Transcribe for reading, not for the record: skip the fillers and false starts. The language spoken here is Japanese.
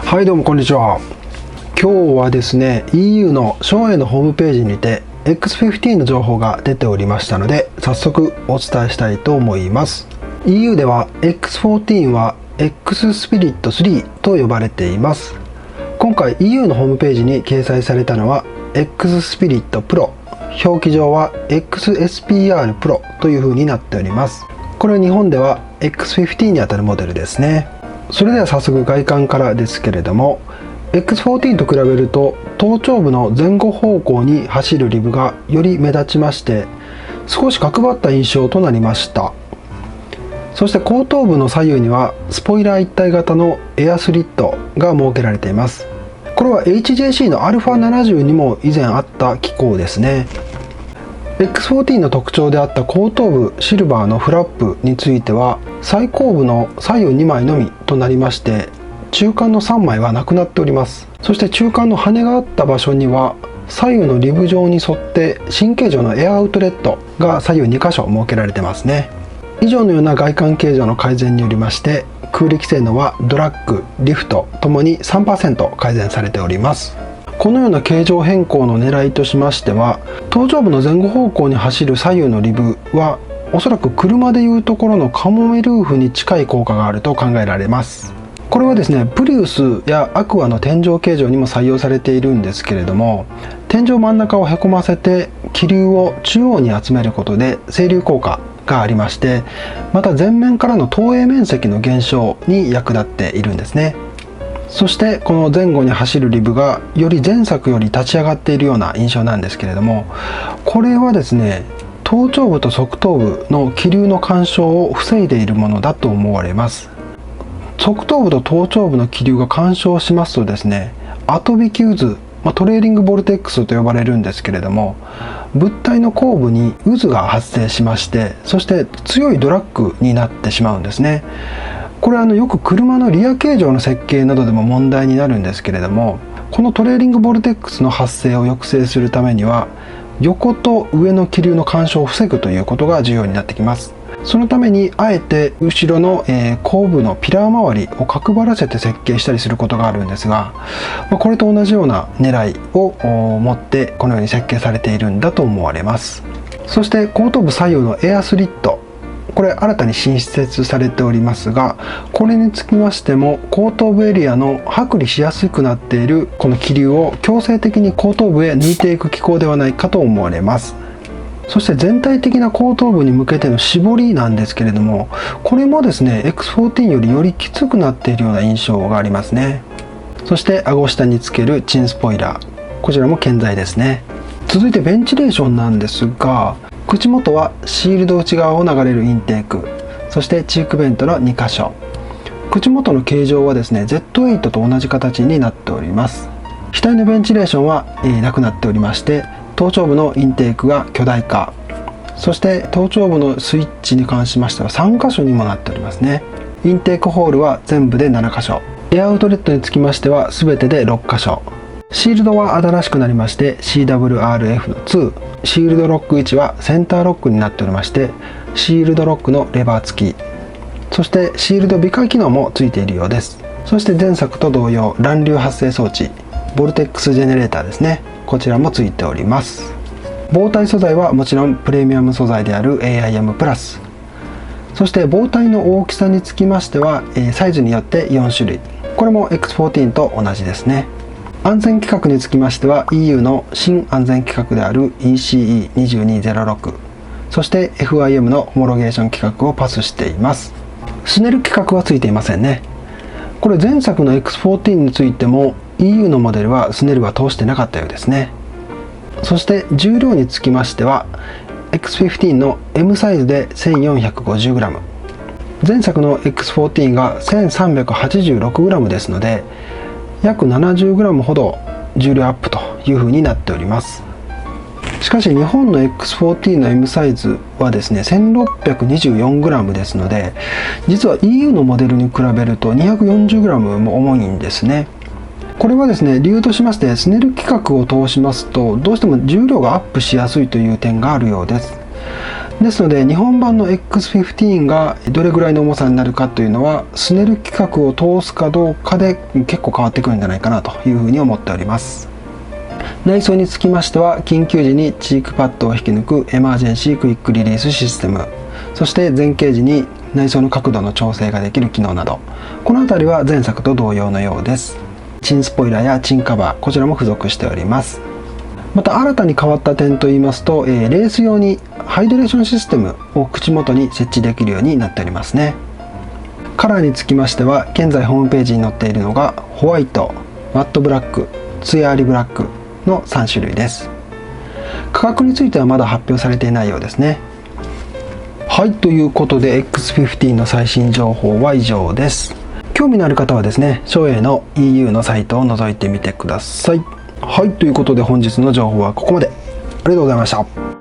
はいどうもこんにちは。今日はですね EU の省エのホームページにて X15 の情報が出ておりましたので早速お伝えしたいと思います。 EU では X14 は X Spirit 3と呼ばれています。今回 EU のホームページに掲載されたのは X Spirit Pro、 表記上は XSPR Pro という風になっております。これは日本では X15 にあたるモデルですね。それでは早速外観からですけれども、 X14 と比べると頭頂部の前後方向に走るリブがより目立ちまして、少し角張った印象となりました。そして後頭部の左右にはスポイラー一体型のエアスリットが設けられています。これは HJC の α70 にも以前あった機構ですね。 X14 の特徴であった後頭部シルバーのフラップについては最後部の左右2枚のみとなりまして、中間の3枚はなくなっております。そして中間の羽があった場所には左右のリブ状に沿って新形状のエアアウトレットが左右2箇所設けられてますね。以上のような外観形状の改善によりまして空力性能はドラッグ、リフトともに 3% 改善されております。このような形状変更の狙いとしましては、頭頂部の前後方向に走る左右のリブはおそらく車でいうところのカモメルーフに近い効果があると考えられます。これはですねプリウスやアクアの天井形状にも採用されているんですけれども、天井真ん中をへこませて気流を中央に集めることで整流効果がありまして、また前面からの投影面積の減少に役立っているんですね。そしてこの前後に走るリブがより前作より立ち上がっているような印象なんですけれども、これはですね頭頂部と側頭部の気流の干渉を防いでいるものだと思われます。側頭部と頭頂部の気流が干渉しますとですね、後引き渦、トレーリングボルテックスと呼ばれるんですけれども、物体の後部に渦が発生しまして、そして強いドラッグになってしまうんですね。これはよく車のリア形状の設計などでも問題になるんですけれども、このトレーリングボルテックスの発生を抑制するためには横と上の気流の干渉を防ぐということが重要になってきます。そのためにあえて後ろの後部のピラー周りを角張らせて設計したりすることがあるんですが、これと同じような狙いを持ってこのように設計されているんだと思われます。そして後頭部左右のエアスリット、これ新たに新設されておりますが、これにつきましても後頭部エリアの剥離しやすくなっているこの気流を強制的に後頭部へ抜いていく機構ではないかと思われます。そして全体的な後頭部に向けての絞りなんですけれども、これもですね X14 よりきつくなっているような印象がありますね。そして顎下につけるチンスポイラー、こちらも健在ですね。続いてベンチレーションなんですが、口元はシールド内側を流れるインテーク、そしてチークベントの2箇所。口元の形状はですね Z8 と同じ形になっております。額のベンチレーションは、なくなっておりまして、頭頂部のインテークが巨大化、そして頭頂部のスイッチに関しましては3箇所にもなっておりますね。インテークホールは全部で7箇所、エアアウトレットにつきましては全てで6箇所、シールドは新しくなりまして CWRF の2、シールドロック位置はセンターロックになっておりまして、シールドロックのレバー付き、そしてシールド美化機能もついているようです。そして前作と同様乱流発生装置、ボルテックスジェネレーターですね、こちらもついております。防体素材はもちろんプレミアム素材である AIM プラス、そして防体の大きさにつきましてはサイズによって4種類、これも X14 と同じですね。安全規格につきましては EU の新安全規格である ECE2206、そして FIM のホモロゲーション規格をパスしています。スネル規格はついていませんね。これ前作の X14 についても EU のモデルはスネルは通してなかったようですね。そして重量につきましては X15 の M サイズで 1450g、 前作の X14 が 1386g ですので約 70g ほど重量アップというふうになっております。しかし日本の X14 の M サイズはですね 1624g ですので、実は EU のモデルに比べると 240g も重いんですね。これはですね理由としまして、スネル規格を通しますとどうしても重量がアップしやすいという点があるようです。ですので日本版の X15 がどれぐらいの重さになるかというのはスネル規格を通すかどうかで結構変わってくるんじゃないかなというふうに思っております。内装につきましては緊急時にチークパッドを引き抜くエマージェンシークイックリリースシステム、そして前傾時に内装の角度の調整ができる機能など、この辺りは前作と同様のようです。チンスポイラーやチンカバー、こちらも付属しております。また新たに変わった点といいますと、レース用にハイドレーションシステムを口元に設置できるようになっておりますね。カラーにつきましては現在ホームページに載っているのがホワイト、マットブラック、ツヤありブラックの3種類です。価格についてはまだ発表されていないようですね。はい、ということで X15 の最新情報は以上です。興味のある方はですね、松栄の EU のサイトを覗いてみてください。はい、ということで本日の情報はここまで。ありがとうございました。